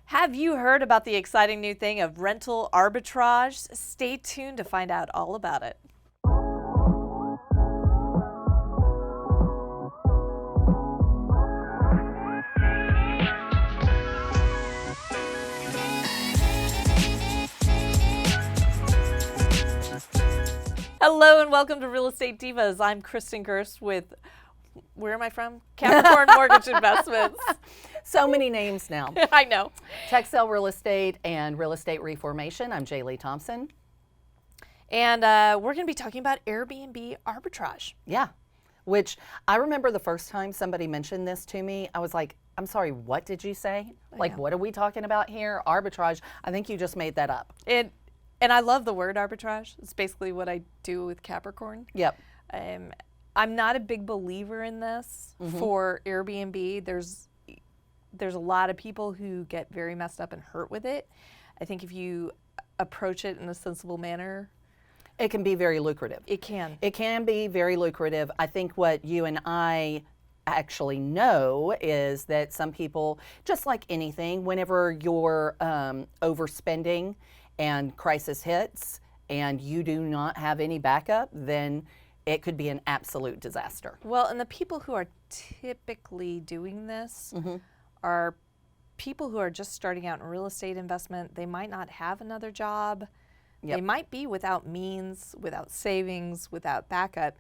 Have you heard about the exciting new thing of rental arbitrage? Stay tuned to find out all about it. Hello and welcome to Real Estate Divas. I'm Kristin Gerst with, where am I from? Capricorn Mortgage Investments. So many names now. I know. Texel Real Estate and Real Estate Reformation. I'm Jer'Leigh Thompson. And we're going to be talking about Airbnb arbitrage. Yeah, which I remember the first time somebody mentioned this to me, I was like, I'm sorry, what did you say? Like, what are we talking about here? Arbitrage. I think you just made that up. And I love the word arbitrage. It's basically what I do with Capricorn. Yep. I'm not a big believer in this for Airbnb. There's a lot of people who get very messed up and hurt with it. I think if you approach it in a sensible manner, it can be very lucrative. It can. It can be very lucrative. I think what you and I actually know is that some people, just like anything, whenever you're overspending and crisis hits and you do not have any backup, then it could be an absolute disaster. Well, and the people who are typically doing this are people who are just starting out in real estate investment. They might not have another job. Yep. They might be without means, without savings, without backup.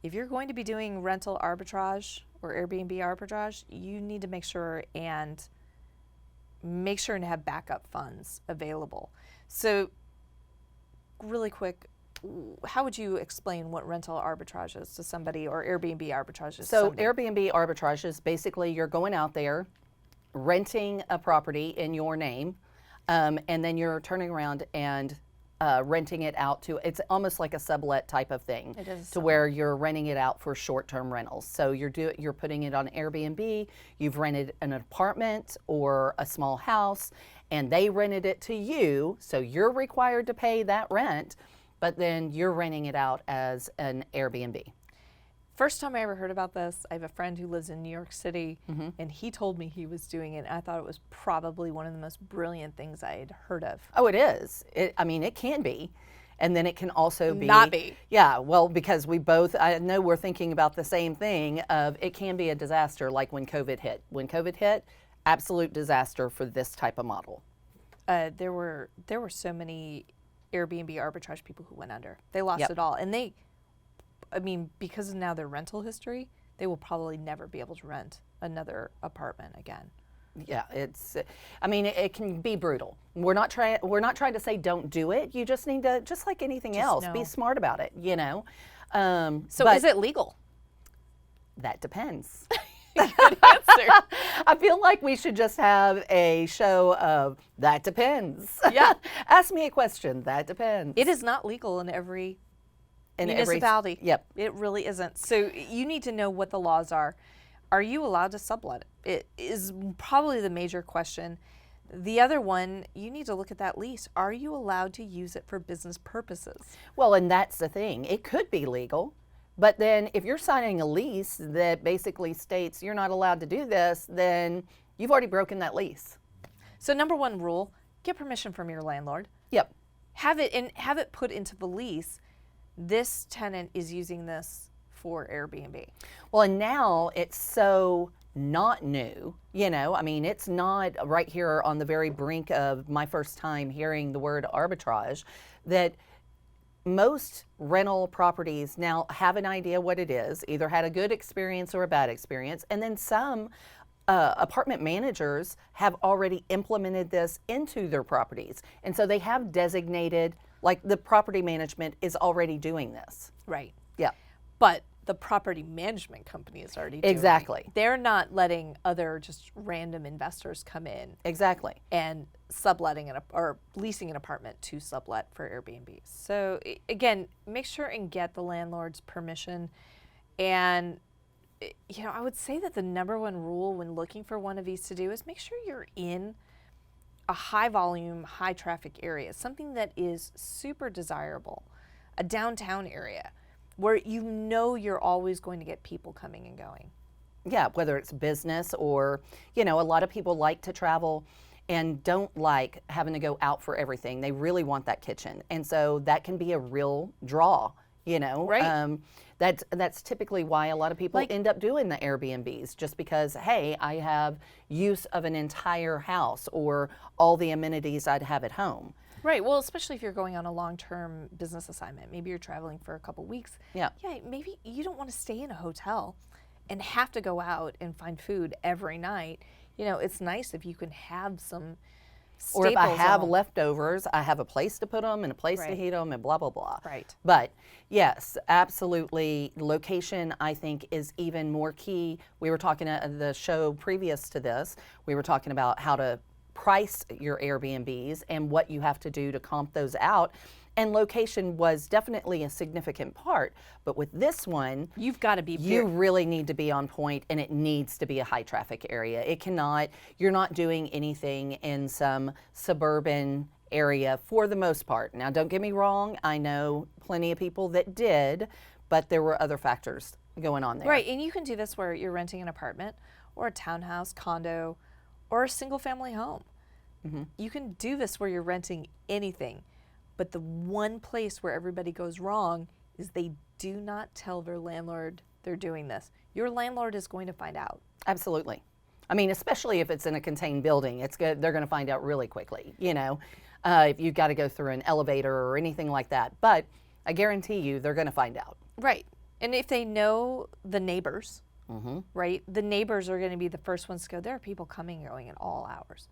If you're going to be doing rental arbitrage or Airbnb arbitrage, you need to make sure and have backup funds available. So really quick, how would you explain what rental arbitrage is to somebody, or Airbnb arbitrage is to somebody? Airbnb arbitrage is basically you're going out there, renting a property in your name, and then you're turning around and renting it out to, it's almost like a sublet type of thing. It is to where you're renting it out for short-term rentals. So you're putting it on Airbnb, you've rented an apartment or a small house, and they rented it to you, so you're required to pay that rent, but then you're renting it out as an Airbnb. First time I ever heard about this, I have a friend who lives in New York City, and he told me he was doing it. And I thought it was probably one of the most brilliant things I had heard of. Oh, it is. It can be. And then it can also be. Not be. Yeah, well, because I know we're thinking about the same thing of it can be a disaster, like when COVID hit. When COVID hit, absolute disaster for this type of model. There were so many Airbnb arbitrage people who went under. They lost it all. And because of now their rental history, they will probably never be able to rent another apartment again. Yeah, it can be brutal. We're not trying to say don't do it. You just need to, just like anything else, be smart about it, you know. So is it legal? That depends. Good answer. I feel like we should just have a show of that depends. Yeah. Ask me a question. That depends. It is not legal in every municipality. Yep. It really isn't. So you need to know what the laws are. Are you allowed to sublet it? It is probably the major question. The other one, you need to look at that lease. Are you allowed to use it for business purposes? Well, and that's the thing. It could be legal, but then if you're signing a lease that basically states you're not allowed to do this, then you've already broken that lease. So number one rule, get permission from your landlord. Yep. Have it put into the lease. This tenant is using this for Airbnb. Well, and now it's so not new, it's not right here on the very brink of my first time hearing the word arbitrage, that most rental properties now have an idea what it is, either had a good experience or a bad experience, and then some apartment managers have already implemented this into their properties. And so they have designated, like the property management is already doing this. Right. Yeah. But the property management company is already doing Exactly. it. They're not letting other just random investors come in. Exactly. And subletting or leasing an apartment to sublet for Airbnb. So again, make sure and get the landlord's permission. And I would say that the number one rule when looking for one of these to do is make sure you're in a high volume, high traffic area, something that is super desirable, a downtown area where you're always going to get people coming and going. Yeah, whether it's business or, a lot of people like to travel and don't like having to go out for everything. They really want that kitchen. And so that can be a real draw, you know. Right. That's typically why a lot of people end up doing the Airbnbs, just because, hey, I have use of an entire house or all the amenities I'd have at home. Right. Well, especially if you're going on a long-term business assignment. Maybe you're traveling for a couple weeks. Yeah. Yeah, maybe you don't want to stay in a hotel and have to go out and find food every night. You know, it's nice if you can have some staples. Or if I have at home. leftovers, I have a place to put them and a place to Right. heat them and blah, blah, blah. Right. But yes, absolutely. Location, I think, is even more key. We were talking at the show previous to this, we were talking about how to price your Airbnbs and what you have to do to comp those out. And location was definitely a significant part. But with this one, You've got to be you really need to be on point, and it needs to be a high traffic area. It cannot, you're not doing anything in some suburban area for the most part. Now, don't get me wrong, I know plenty of people that did, but there were other factors going on there. Right, and you can do this where you're renting an apartment or a townhouse, condo, or a single family home. You can do this where you're renting anything, but the one place where everybody goes wrong is they do not tell their landlord they're doing this. Your landlord is going to find out. Absolutely. I mean, especially if it's in a contained building, it's good. They're going to find out really quickly, you know, if you've got to go through an elevator or anything like that. But I guarantee you they're going to find out. Right, and if they know the neighbors, right, the neighbors are going to be the first ones to go, there are people coming and going at all hours.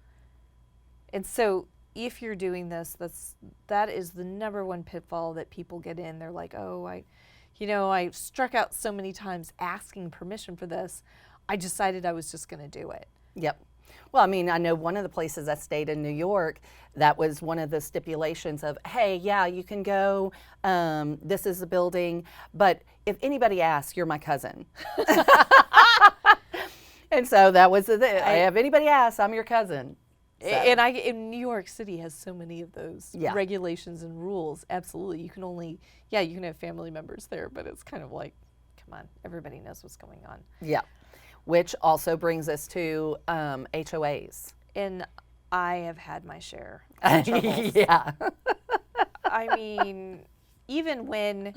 And so if you're doing this, that is the number one pitfall that people get in. They're like, oh, I struck out so many times asking permission for this. I decided I was just going to do it. Yep. Well, I mean, I know one of the places I stayed in New York, that was one of the stipulations of, hey, yeah, you can go, this is the building, but if anybody asks, you're my cousin. And so that was the thing. If anybody asks, I'm your cousin. So. And New York City has so many of those Yeah. regulations and rules. Absolutely. You can have family members there, but it's kind of like, come on, everybody knows what's going on. Yeah. Which also brings us to HOAs. And I have had my share of troubles. Yeah. I mean, even when,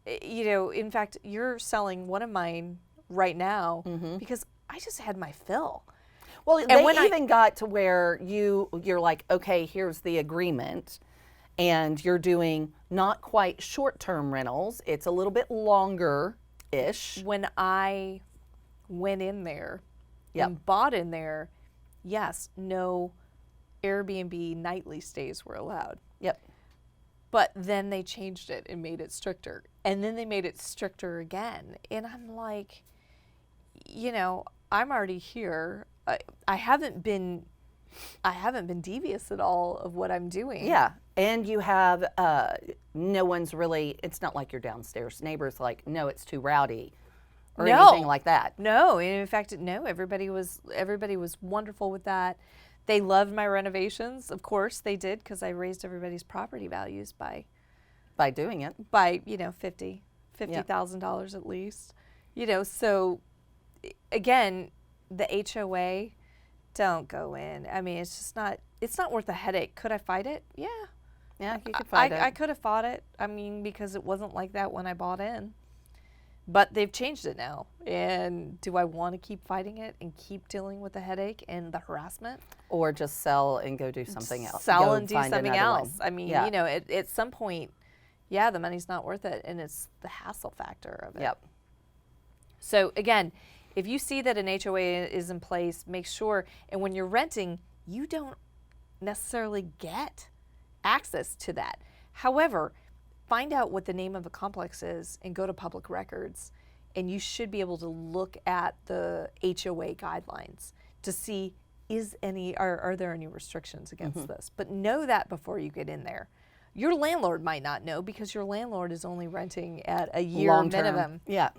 in fact, you're selling one of mine right now because I just had my fill. Well, And they when even got to where you're like, okay, here's the agreement, and you're doing not quite short-term rentals. It's a little bit longer-ish. When I went in there and bought in there, yes, no Airbnb nightly stays were allowed. Yep. But then they changed it and made it stricter. And then they made it stricter again. And I'm like, I'm already here. I haven't been devious at all of what I'm doing. Yeah. And you have no one's really, it's not like your downstairs neighbor's like, no, it's too rowdy or anything like that. No, and in fact, no, everybody was wonderful with that. They loved my renovations. Of course they did, because I raised everybody's property values by doing it. $50,000 at least. So again, the HOA, don't go in. I mean, it's not worth the headache. Could I fight it? Yeah. Yeah, you could fight it. I could have fought it. I mean, because it wasn't like that when I bought in. But they've changed it now. And do I want to keep fighting it and keep dealing with the headache and the harassment? Or just sell and go do something else. Sell Go and do find something another else. one. I mean, Yeah. at some point, yeah, the money's not worth it. And it's the hassle factor of it. Yep. So again, if you see that an HOA is in place, make sure, and when you're renting, you don't necessarily get access to that. However, find out what the name of a complex is and go to public records, and you should be able to look at the HOA guidelines to see are there any restrictions against this. But know that before you get in there. Your landlord might not know, because your landlord is only renting at a year Long-term. minimum. Yeah.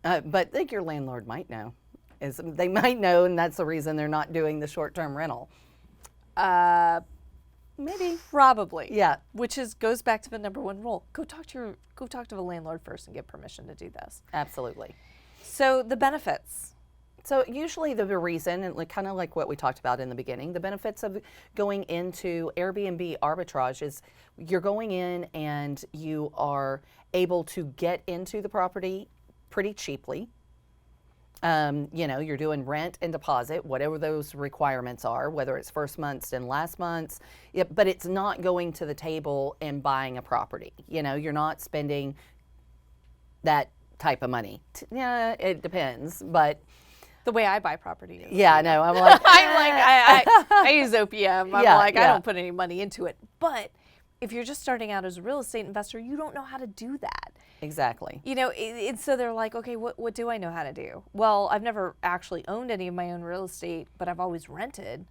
But I think your landlord might know. They might know, and that's the reason they're not doing the short-term rental. Maybe. Probably. Yeah. Which goes back to the number one rule. Go talk to the landlord first and get permission to do this. Absolutely. So the benefits. So usually the reason, and kind of like what we talked about in the beginning, the benefits of going into Airbnb arbitrage is you're going in and you are able to get into the property pretty cheaply. You're doing rent and deposit, whatever those requirements are, whether it's first month's and last month's, but it's not going to the table and buying a property. You're not spending that type of money. Yeah, it depends, but The way I buy property is. yeah, I know. I'm like, I use OPM. I'm Yeah, like, I yeah. don't put any money into it. But if you're just starting out as a real estate investor, you don't know how to do that. exactly. So they're like, okay, what do I know how to do? Well, I've never actually owned any of my own real estate, but I've always rented.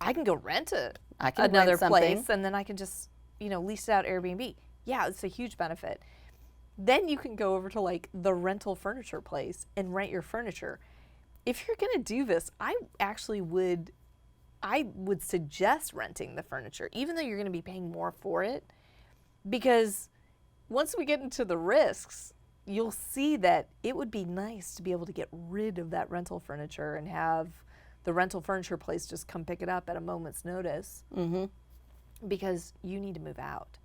I can go rent I can rent another something. place, and then I can just, lease it out Airbnb. Yeah, it's a huge benefit. Then you can go over to like the rental furniture place and rent your furniture. If you're gonna do this, I would suggest renting the furniture, even though you're gonna be paying more for it, because once we get into the risks, you'll see that it would be nice to be able to get rid of that rental furniture and have the rental furniture place just come pick it up at a moment's notice, because you need to move out.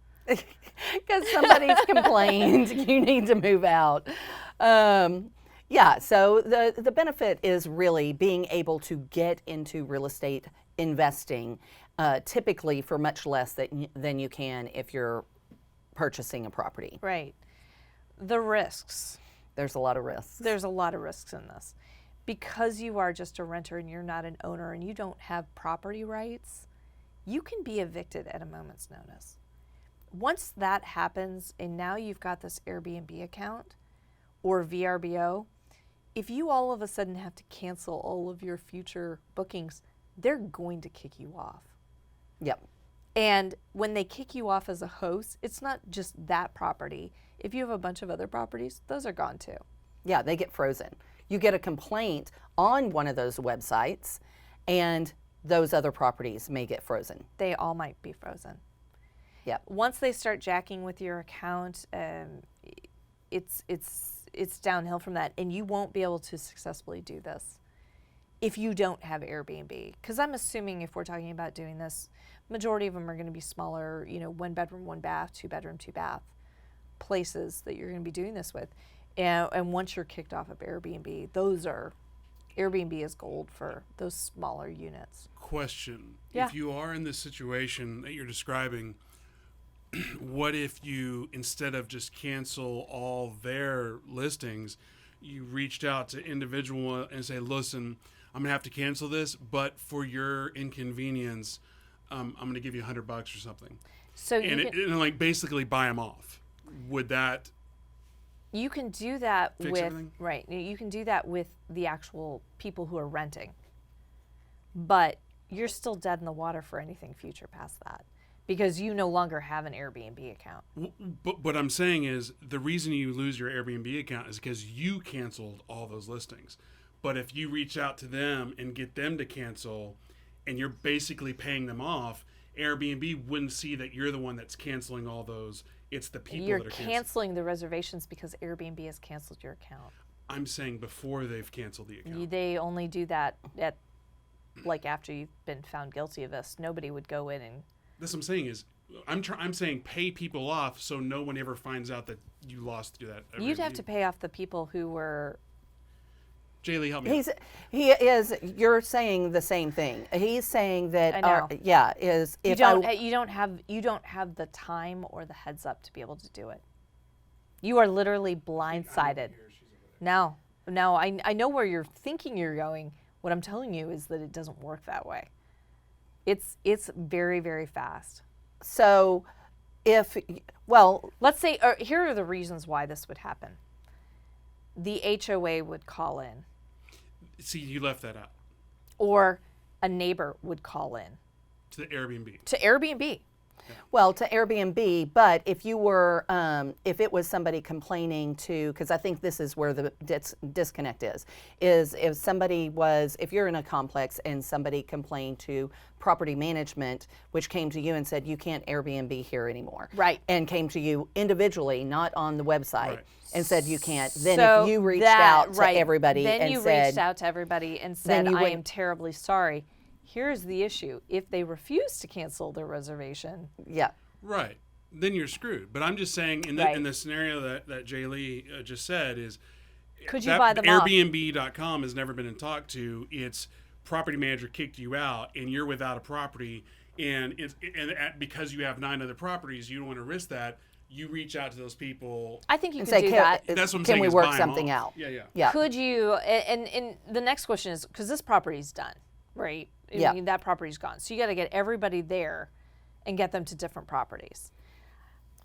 Because somebody's complained you need to move out. So the benefit is really being able to get into real estate investing, typically for much less than you can if you're purchasing a property. Right. The risks. There's a lot of risks. There's a lot of risks in this. Because you are just a renter and you're not an owner and you don't have property rights, you can be evicted at a moment's notice. Once that happens and now you've got this Airbnb account or VRBO, if you all of a sudden have to cancel all of your future bookings, they're going to kick you off. Yep. And when they kick you off as a host, it's not just that property. If you have a bunch of other properties, those are gone too. Yeah, they get frozen. You get a complaint on one of those websites, and those other properties may get frozen. They all might be frozen. Yep. Once they start jacking with your account, it's downhill from that, and you won't be able to successfully do this if you don't have Airbnb. Because I'm assuming if we're talking about doing this, majority of them are going to be smaller, 1 bedroom, 1 bath, 2 bedroom, 2 bath places that you're going to be doing this with. And once you're kicked off of Airbnb, Airbnb is gold for those smaller units. Question. Yeah. If you are in this situation that you're describing, what if you, instead of just cancel all their listings, you reached out to individual and say, listen, I'm going to have to cancel this, but for your inconvenience, I'm going to give you $100 or something. So And basically buy them off. Would that... You can do that Fix with everything? right. You can do that with the actual people who are renting, but you're still dead in the water for anything future past that because you no longer have an Airbnb account. But what I'm saying is the reason you lose your Airbnb account is because you canceled all those listings. But if you reach out to them and get them to cancel, and you're basically paying them off, Airbnb wouldn't see that you're the one that's canceling all those. It's the people You're that are canceling. canceling the reservations because Airbnb has canceled your account. I'm saying before they've canceled the account. They only do that after you've been found guilty of this. Nobody would go in and. That's what I'm saying is, I'm saying pay people off so no one ever finds out that you lost that. You'd have Airbnb. to pay off the people who were. Jer'Leigh, help me. You're saying the same thing. He's saying that. I know. If You don't have the time or the heads up to be able to do it. You are literally blindsided. No, I know where you're thinking you're going. What I'm telling you is that it doesn't work that way. It's very, very fast. So, Let's say here are the reasons why this would happen. The HOA would call in, See, you left that out. or a neighbor would call in To the Airbnb. to Airbnb. Well, to Airbnb, but if you were, if it was somebody complaining to, because I think this is where the disconnect is if somebody was, if you're in a complex and somebody complained to property management, which came to you and said, you can't Airbnb here anymore. Right. And came to you individually, not on the website, Right. and said you can't. Then So if you reached that- out to right. everybody then and you said, reached out to everybody and Then said, you I went- am terribly sorry. Here's the issue. If they refuse to cancel their reservation, yeah. Right. Then you're screwed. But I'm just saying, in the Right. in the scenario that Jer'Leigh just said, is could you buy them off? Airbnb.com has never been talked to. It's property manager kicked you out, and you're without a property, and because you have 9 other properties, you don't want to risk that. You reach out to those people. I think you And could say, do can, that. That's what I'm can saying. we is work buy 'em something off. out? Yeah. Yeah. Could you, and the next question is, because this property's done, right? I Yeah. mean, that property's gone. So you got to get everybody there and get them to different properties.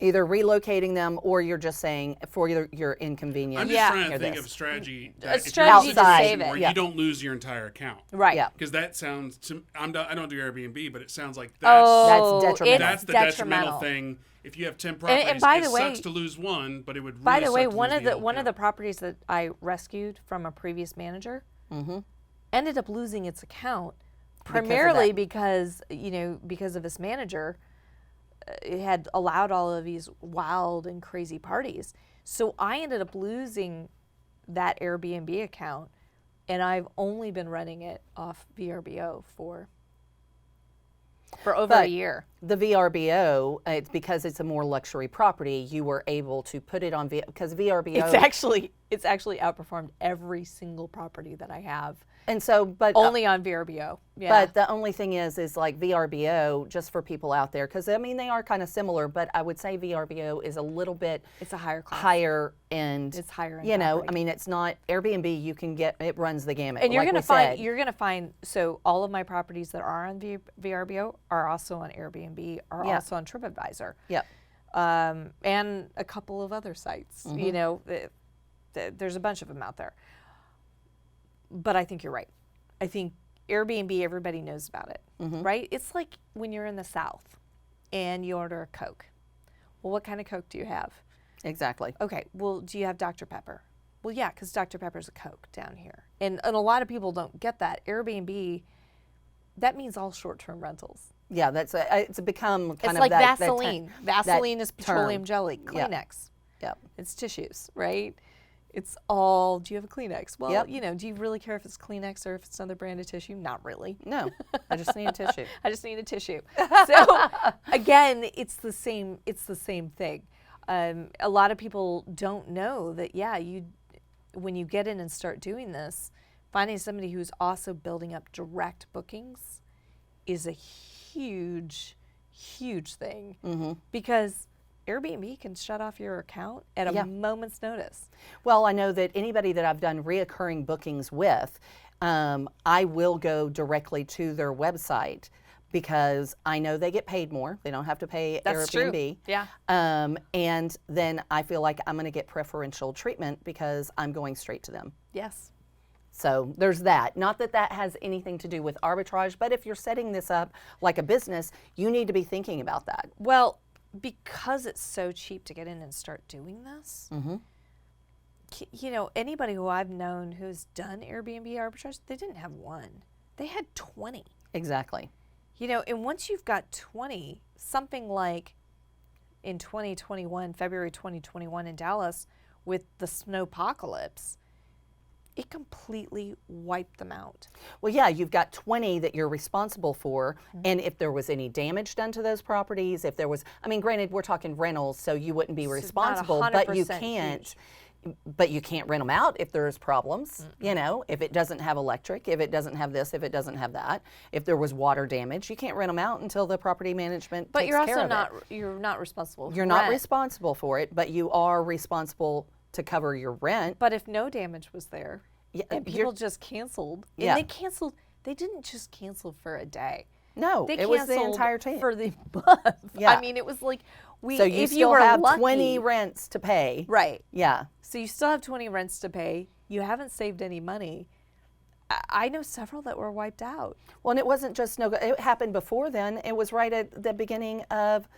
Either relocating them or you're just saying for your inconvenience. I'm just Yeah. trying to Hear think this. of a strategy. A that if you're strategy in a to Outside. save it. where Yeah. you don't lose your entire account. Right. Yeah. Because that sounds, I don't do Airbnb, but it sounds like Oh, That's detrimental. that's it's the detrimental thing. If you have 10 properties, and by it the way- sucks to lose one, but it would really By the way, suck to one lose of the whole one of the account. properties that I rescued from a previous manager ended up losing its account primarily that. because because of this manager it had allowed all of these wild and crazy parties. So I ended up losing that Airbnb account, and I've only been running it off VRBO for over a But year. The VRBO, it's because it's a more luxury property, you were able to put it on because VRBO. It's actually outperformed every single property that I have. And so, but Only on VRBO. Yeah. But the only thing is like VRBO, just for people out there, because I mean they are kind of similar, but I would say VRBO is a little bit it's a higher class. higher end. It's higher end You know, property. I mean it's not Airbnb. You can get it runs the gamut. And you're like gonna we find said. so all of my properties that are on VRBO are also on Airbnb, are Yeah. also on TripAdvisor, Yep. and a couple of other sites. You know, there's a bunch of them out there. But I think you're right. I think Airbnb, everybody knows about it, right? It's like when you're in the South and you order a Coke. Well, what kind of Coke do you have? Exactly. Okay, well, do you have Dr. Pepper? Well, yeah, because Dr. Pepper's a Coke down here. And a lot of people don't get that. Airbnb, that means all short-term rentals. Yeah, it's become kind It's of like that Vaseline. that Vaseline is term. petroleum jelly. Yeah. Kleenex. Yep. It's tissues, right? It's all, do you have a Kleenex? Well, Yep. you know, do you really care if it's Kleenex or if it's another brand of tissue? Not really. No, I just need a tissue. I just need a tissue. So again, it's the same thing. A lot of people don't know that, yeah, when you get in and start doing this, finding somebody who's also building up direct bookings is a huge, huge thing because Airbnb can shut off your account at a moment's notice. Well, I know that anybody that I've done reoccurring bookings with, I will go directly to their website because I know they get paid more. They don't have to pay That's Airbnb. true. Yeah. And then I feel like I'm going to get preferential treatment because I'm going straight to them. Yes. So there's that. Not that that has anything to do with arbitrage, but if you're setting this up like a business, you need to be thinking about that. Well, because it's so cheap to get in and start doing this, you know, anybody who I've known who's done Airbnb arbitrage, they didn't have one. They had 20. Exactly. You know, and once you've got 20, something like in 2021, February 2021 in Dallas with the snowpocalypse, it completely wiped them out. Well, yeah, you've got 20 that you're responsible for, and if there was any damage done to those properties, if there was, I mean, granted, we're talking rentals, so you wouldn't be responsible, but you 100% can't. huge. But you can't rent them out if there's problems, you know, if it doesn't have electric, if it doesn't have this, if it doesn't have that, if there was water damage, you can't rent them out until the property management But takes you're care also of not it. you're not responsible for You're not rent. responsible for it, but you are responsible to cover your rent. But if no damage was there, Yeah, and you're- people just canceled, and Yeah. they didn't just cancel for a day. No, They it was the canceled entire team. for the month. Yeah. I mean, it was like So you if still you were have lucky, 20 rents to pay. right? Yeah. So you still have 20 rents to pay. You haven't saved any money. I know several that were wiped out. Well, and it wasn't just no. It happened before then. It was right at the beginning of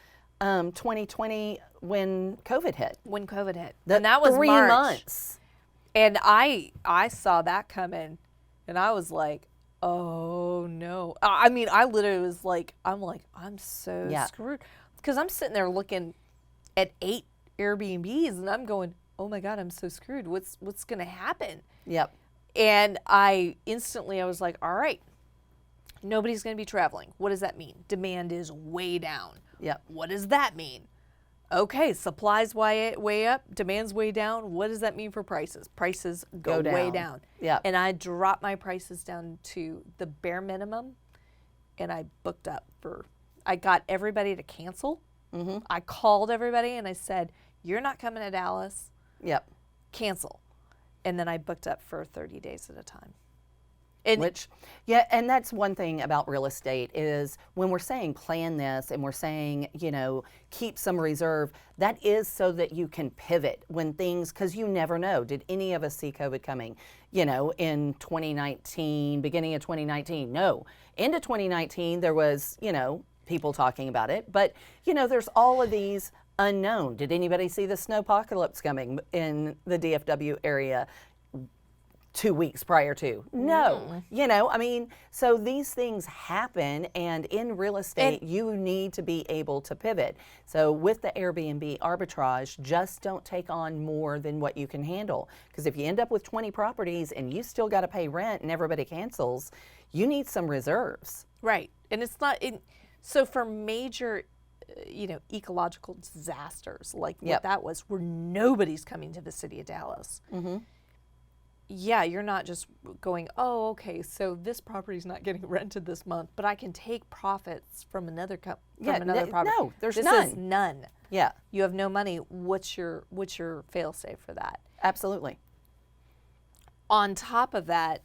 2020 when COVID hit. When COVID hit. And that was 3 March. months. And I saw that coming, and I was like, oh no. I mean, I literally was like, I'm so Yeah. screwed. Because I'm sitting there looking at 8 Airbnbs, and I'm going, oh my God, I'm so screwed. What's going to happen? Yep. And I was like, all right, nobody's going to be traveling. What does that mean? Demand is way down. Yep. What does that mean? Okay, supply's way up, demand's way down. What does that mean for prices? Prices go way down. Yep. And I dropped my prices down to the bare minimum, and I booked up I got everybody to cancel. Mm-hmm. I called everybody and I said, you're not coming to Dallas, Yep. cancel. And then I booked up for 30 days at a time. And And that's one thing about real estate is when we're saying plan this and we're saying, keep some reserve, that is so that you can pivot when things, because you never know. Did any of us see COVID coming, in 2019, beginning of 2019? No. Into 2019, there was, people talking about it. But, there's all of these unknown. Did anybody see the snowpocalypse coming in the DFW area 2 weeks prior to? No. So these things happen, and in real estate, you need to be able to pivot. So with the Airbnb arbitrage, just don't take on more than what you can handle. Because if you end up with 20 properties and you still got to pay rent and everybody cancels, you need some reserves. right. And it's not so for major ecological disasters like what Yep. that was, where nobody's coming to the city of Dallas. Mm-hmm. Yeah, you're not just going, oh, okay, so this property's not getting rented this month, but I can take profits from another property. No, there's this none. is none. Yeah, You have no money. What's your fail safe for that? absolutely. On top of that,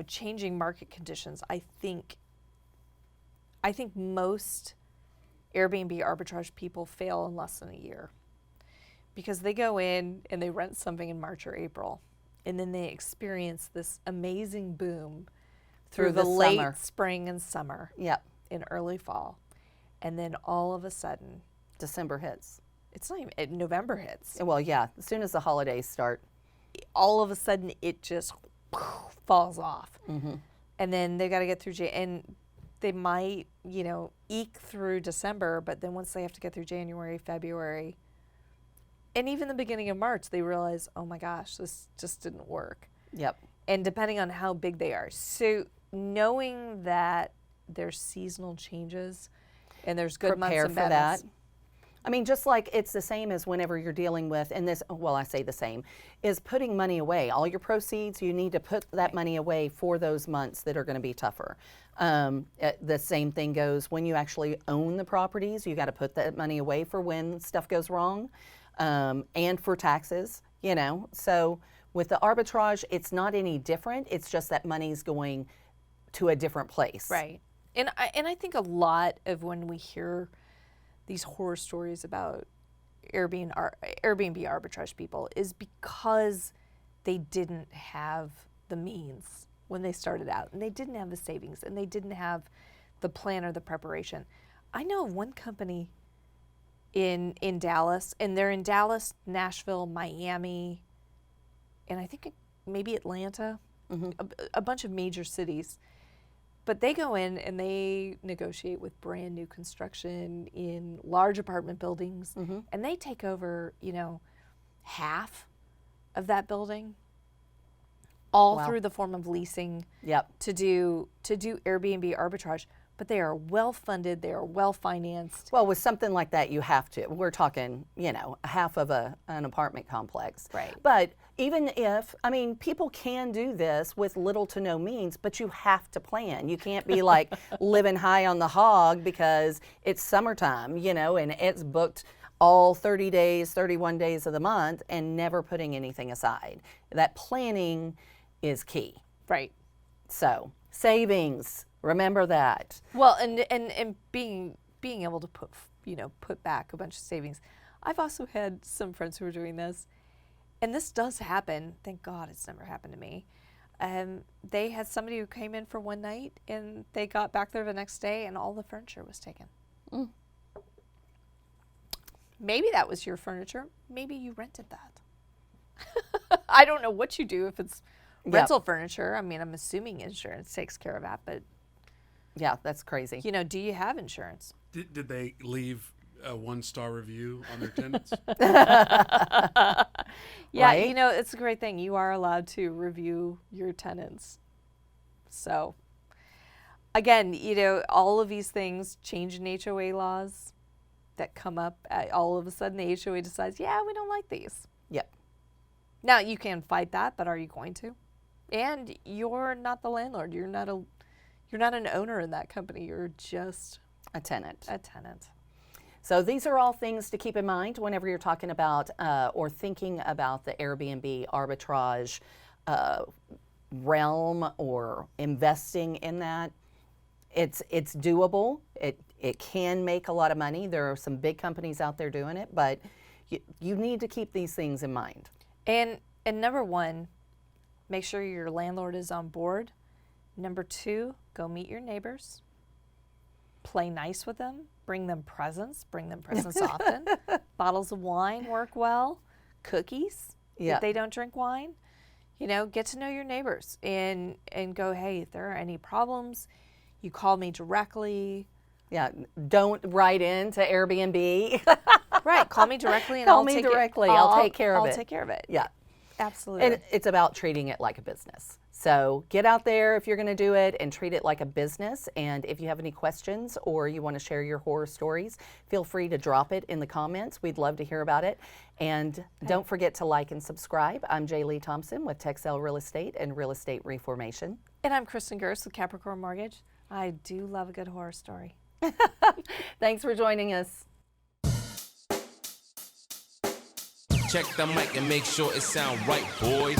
changing market conditions. I think most Airbnb arbitrage people fail in less than a year because they go in and they rent something in March or April, and then they experience this amazing boom through the late summer. spring and summer Yep. and early fall, and then all of a sudden, December hits. it's not even November hits. Well, yeah, as soon as the holidays start. All of a sudden, it just falls off, Mm-hmm. and then they got to get through and they might eke through December, but then once they have to get through January, February, and even the beginning of March, they realize, oh my gosh, this just didn't work. Yep. And depending on how big they are, so knowing that there's seasonal changes and there's good months Prepare and for bad that. months. I mean, just like it's the same as whenever you're dealing with, and this, well, I say the same, is putting money away. All your proceeds, you need to put that money away for those months that are going to be tougher. The same thing goes when you actually own the properties. You got to put that money away for when stuff goes wrong, and for taxes. So with the arbitrage, it's not any different. It's just that money's going to a different place. Right. And I think a lot of when we hear these horror stories about Airbnb arbitrage people is because they didn't have the means when they started out, and they didn't have the savings, and they didn't have the plan or the preparation. I know of one company in Dallas, and they're in Dallas, Nashville, Miami, and I think maybe Atlanta, a bunch of major cities. But they go in and they negotiate with brand new construction in large apartment buildings, and they take over, half of that building, all Wow. through the form of leasing. Yep. To do Airbnb arbitrage. But they are well funded. They are well financed. Well, with something like that, you have to. We're talking, half of an apartment complex. Right. But even if, people can do this with little to no means, but you have to plan. You can't be like living high on the hog because it's summertime, and it's booked all 30 days, 31 days of the month and never putting anything aside. That planning is key. Right. So, savings. Remember that. Well, and being able to put back a bunch of savings. I've also had some friends who are doing this, and this does happen. Thank God it's never happened to me. They had somebody who came in for one night, and they got back there the next day, and all the furniture was taken. Mm. Maybe that was your furniture. Maybe you rented that. I don't know what you do if it's rental furniture. I mean, I'm assuming insurance takes care of that, but Yeah, that's crazy. you know, do you have insurance? Did they leave a 1-star review on their tenants? Yeah, Right? you know, it's a great thing. You are allowed to review your tenants. So, again, you know, all of these things change in HOA laws that come up. All of a sudden, the HOA decides, yeah, we don't like these. Yep. Now, you can fight that, but are you going to? And you're not the landlord. You're not an owner in that company. You're just A tenant. a tenant. So these are all things to keep in mind whenever you're talking about or thinking about the Airbnb arbitrage realm or investing in that. It's doable. It can make a lot of money. There are some big companies out there doing it, but you need to keep these things in mind. And number one, make sure your landlord is on board. Number two, go meet your neighbors. Play nice with them. Bring them presents. Bring them presents often. Bottles of wine work well. Cookies, Yeah. if they don't drink wine. You know, get to know your neighbors and go, hey, if there are any problems, you call me directly. Yeah, don't write in to Airbnb. Right, call me directly and Call I'll me take directly. It. I'll take care of it. I'll take care of it. Yeah. Absolutely. And it's about treating it like a business. So get out there if you're going to do it and treat it like a business. And if you have any questions or you want to share your horror stories, feel free to drop it in the comments. We'd love to hear about it. And don't forget to like and subscribe. I'm Jer'Leigh Thompson with Texel Real Estate and Real Estate Reformation. And I'm Kristin Gerst with Capricorn Mortgage. I do love a good horror story. Thanks for joining us. Check the mic and make sure it sound right, boys.